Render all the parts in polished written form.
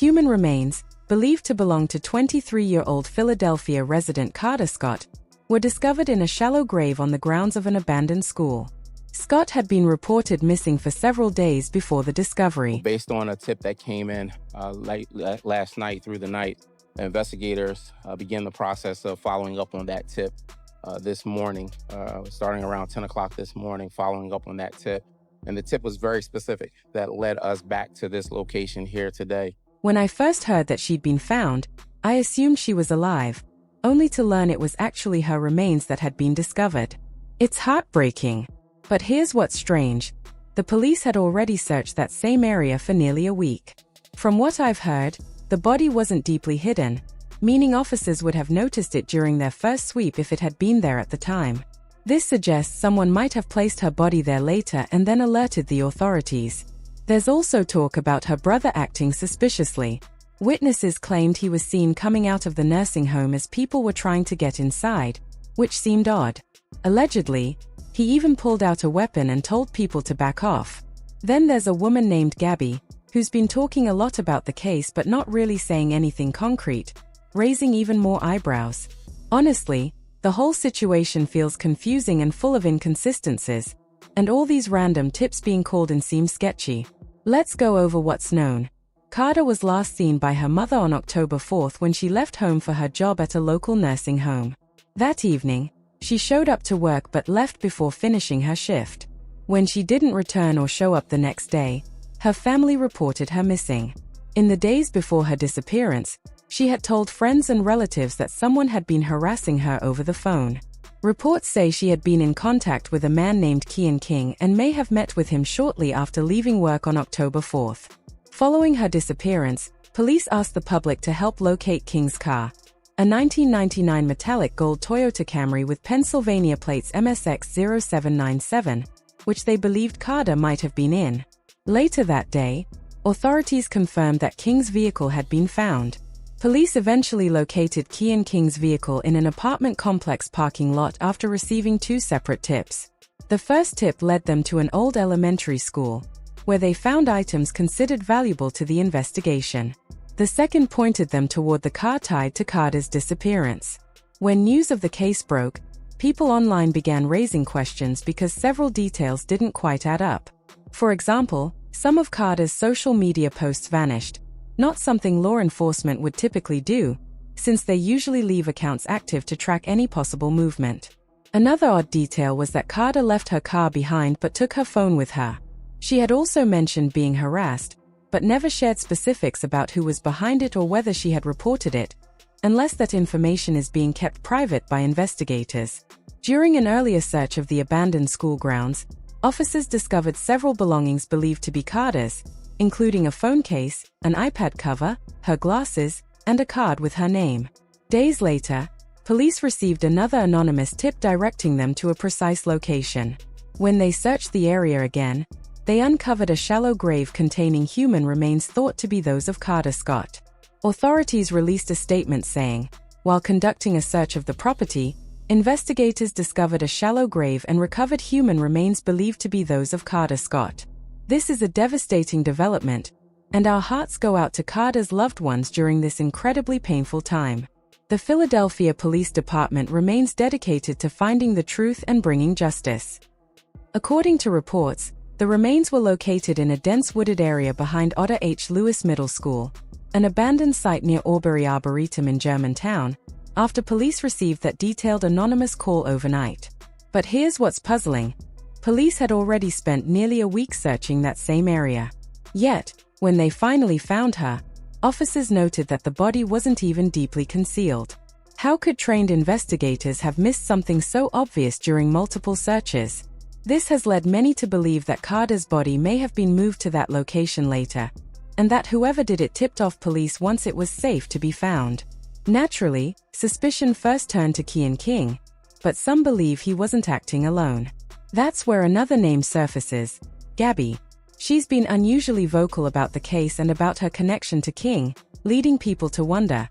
Human remains, believed to belong to 23-year-old Philadelphia resident Kada Scott, were discovered in a shallow grave on the grounds of an abandoned school. Scott had been reported missing for several days before the discovery. Based on a tip that came in last night through the night, investigators began the process of following up on that tip this morning, starting around 10 o'clock this morning, following up on that tip. And the tip was very specific that led us back to this location here today. When I first heard that she'd been found, I assumed she was alive, only to learn it was actually her remains that had been discovered. It's heartbreaking. But here's what's strange. The police had already searched that same area for nearly a week. From what I've heard, the body wasn't deeply hidden, meaning officers would have noticed it during their first sweep if it had been there at the time. This suggests someone might have placed her body there later and then alerted the authorities. There's also talk about her brother acting suspiciously. Witnesses claimed he was seen coming out of the nursing home as people were trying to get inside, which seemed odd. Allegedly, he even pulled out a weapon and told people to back off. Then there's a woman named Gabby, who's been talking a lot about the case but not really saying anything concrete, raising even more eyebrows. Honestly, the whole situation feels confusing and full of inconsistencies, and all these random tips being called in seem sketchy. Let's go over what's known. Kada was last seen by her mother on October 4th when she left home for her job at a local nursing home. That evening, she showed up to work but left before finishing her shift. When she didn't return or show up the next day, her family reported her missing. In the days before her disappearance, she had told friends and relatives that someone had been harassing her over the phone. Reports say she had been in contact with a man named King and may have met with him shortly after leaving work on October 4th. Following her disappearance, police asked the public to help locate King's car, a 1999 metallic gold Toyota Camry with Pennsylvania plates MSX0797, which they believed Kada might have been in. Later that day, authorities confirmed that King's vehicle had been found. Police eventually located King's vehicle in an apartment complex parking lot after receiving two separate tips. The first tip led them to an old elementary school, where they found items considered valuable to the investigation. The second pointed them toward the car tied to Kada's disappearance. When news of the case broke, people online began raising questions because several details didn't quite add up. For example, some of Kada's social media posts vanished, not something law enforcement would typically do, since they usually leave accounts active to track any possible movement. Another odd detail was that Kada left her car behind but took her phone with her. She had also mentioned being harassed, but never shared specifics about who was behind it or whether she had reported it, unless that information is being kept private by investigators. During an earlier search of the abandoned school grounds, officers discovered several belongings believed to be Kada's, including a phone case, an iPad cover, her glasses, and a card with her name. Days later, police received another anonymous tip directing them to a precise location. When they searched the area again, they uncovered a shallow grave containing human remains thought to be those of Kada Scott. Authorities released a statement saying, while conducting a search of the property, investigators discovered a shallow grave and recovered human remains believed to be those of Kada Scott. This is a devastating development, and our hearts go out to Kada's loved ones during this incredibly painful time. The Philadelphia Police Department remains dedicated to finding the truth and bringing justice. According to reports, the remains were located in a dense wooded area behind Otter H. Lewis Middle School, an abandoned site near Aubrey Arboretum in Germantown, after police received that detailed anonymous call overnight. But here's what's puzzling. Police had already spent nearly a week searching that same area. Yet, when they finally found her, officers noted that the body wasn't even deeply concealed. How could trained investigators have missed something so obvious during multiple searches? This has led many to believe that Kada's body may have been moved to that location later, and that whoever did it tipped off police once it was safe to be found. Naturally, suspicion first turned to King, but some believe he wasn't acting alone. That's where another name surfaces, Gabby. She's been unusually vocal about the case and about her connection to King, leading people to wonder,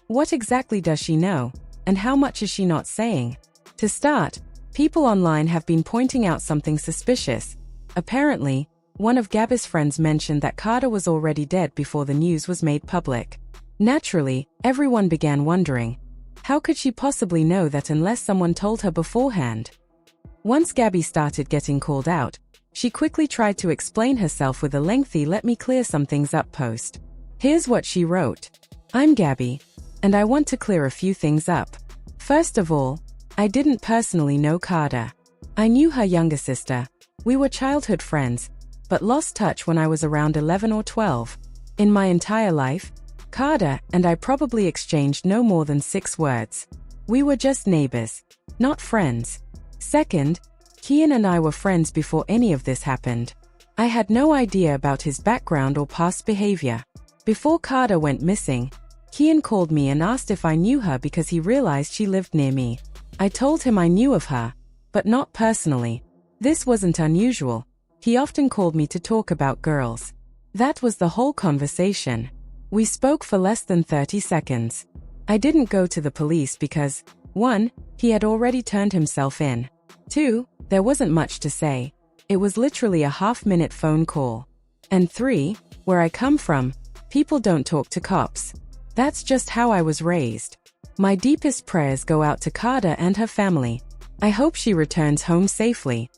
what exactly does she know, and how much is she not saying? To start, people online have been pointing out something suspicious. Apparently, one of Gabby's friends mentioned that Kada was already dead before the news was made public. Naturally, everyone began wondering, how could she possibly know that unless someone told her beforehand? Once Gabby started getting called out, she quickly tried to explain herself with a lengthy "let me clear some things up" post. Here's what she wrote. "I'm Gabby, and I want to clear a few things up. First of all, I didn't personally know Kada. I knew her younger sister. We were childhood friends, but lost touch when I was around 11 or 12. In my entire life, Kada and I probably exchanged no more than 6 words. We were just neighbors, not friends. Second, Kian and I were friends before any of this happened. I had no idea about his background or past behavior. Before Kada went missing, Kian called me and asked if I knew her because he realized she lived near me. I told him I knew of her, but not personally. This wasn't unusual. He often called me to talk about girls. That was the whole conversation. We spoke for less than 30 seconds. I didn't go to the police because, 1, he had already turned himself in. 2, there wasn't much to say. It was literally a half-minute phone call. And 3, where I come from, people don't talk to cops. That's just how I was raised. My deepest prayers go out to Kada and her family. I hope she returns home safely."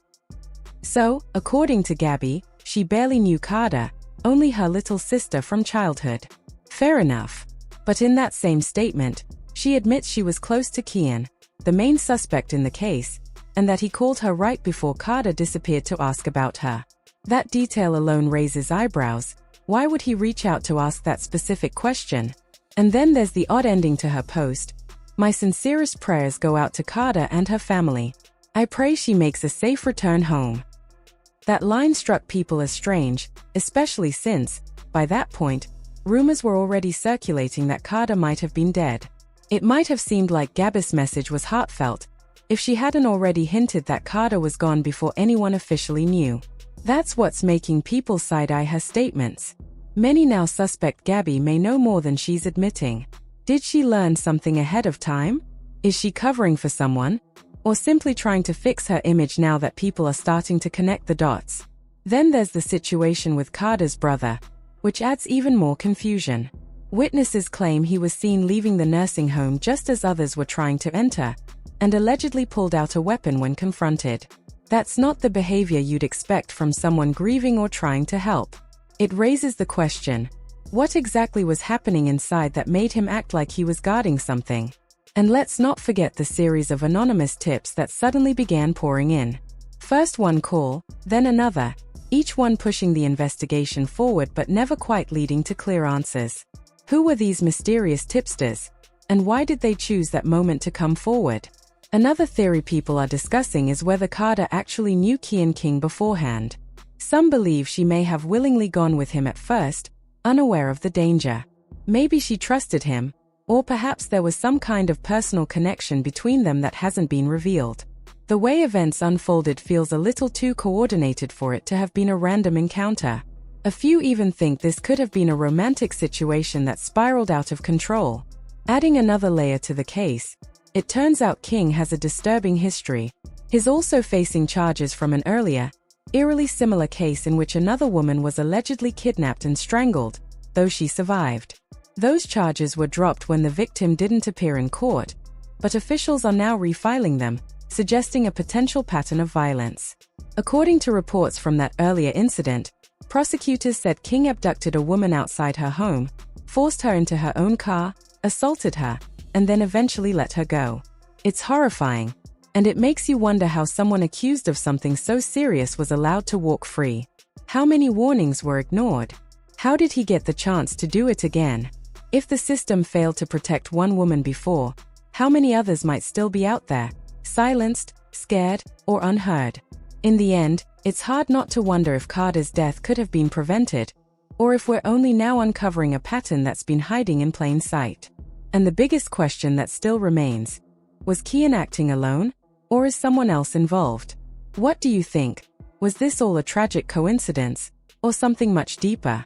So, according to Gabby, she barely knew Kada, only her little sister from childhood. Fair enough. But in that same statement, she admits she was close to Kian, the main suspect in the case, and that he called her right before Kada disappeared to ask about her. That detail alone raises eyebrows. Why would he reach out to ask that specific question? And then there's the odd ending to her post. "My sincerest prayers go out to Kada and her family. I pray she makes a safe return home." That line struck people as strange, especially since, by that point, rumors were already circulating that Kada might have been dead. It might have seemed like Gabby's message was heartfelt, if she hadn't already hinted that Kada was gone before anyone officially knew. That's what's making people side-eye her statements. Many now suspect Gabby may know more than she's admitting. Did she learn something ahead of time? Is she covering for someone? Or simply trying to fix her image now that people are starting to connect the dots? Then there's the situation with Kada's brother, which adds even more confusion. Witnesses claim he was seen leaving the nursing home just as others were trying to enter, and allegedly pulled out a weapon when confronted. That's not the behavior you'd expect from someone grieving or trying to help. It raises the question, what exactly was happening inside that made him act like he was guarding something? And let's not forget the series of anonymous tips that suddenly began pouring in. First one call, then another, each one pushing the investigation forward but never quite leading to clear answers. Who were these mysterious tipsters? And why did they choose that moment to come forward? Another theory people are discussing is whether Kada actually knew Kian King beforehand. Some believe she may have willingly gone with him at first, unaware of the danger. Maybe she trusted him, or perhaps there was some kind of personal connection between them that hasn't been revealed. The way events unfolded feels a little too coordinated for it to have been a random encounter. A few even think this could have been a romantic situation that spiraled out of control. Adding another layer to the case, it turns out King has a disturbing history. He's also facing charges from an earlier, eerily similar case in which another woman was allegedly kidnapped and strangled, though she survived. Those charges were dropped when the victim didn't appear in court, but officials are now refiling them, suggesting a potential pattern of violence. According to reports from that earlier incident, prosecutors said King abducted a woman outside her home, forced her into her own car, assaulted her, and then eventually let her go. It's horrifying, and it makes you wonder how someone accused of something so serious was allowed to walk free. How many warnings were ignored? How did he get the chance to do it again? If the system failed to protect one woman before, how many others might still be out there, silenced, scared, or unheard? In the end, it's hard not to wonder if Kada's death could have been prevented, or if we're only now uncovering a pattern that's been hiding in plain sight. And the biggest question that still remains, was Kian acting alone, or is someone else involved? What do you think? Was this all a tragic coincidence, or something much deeper?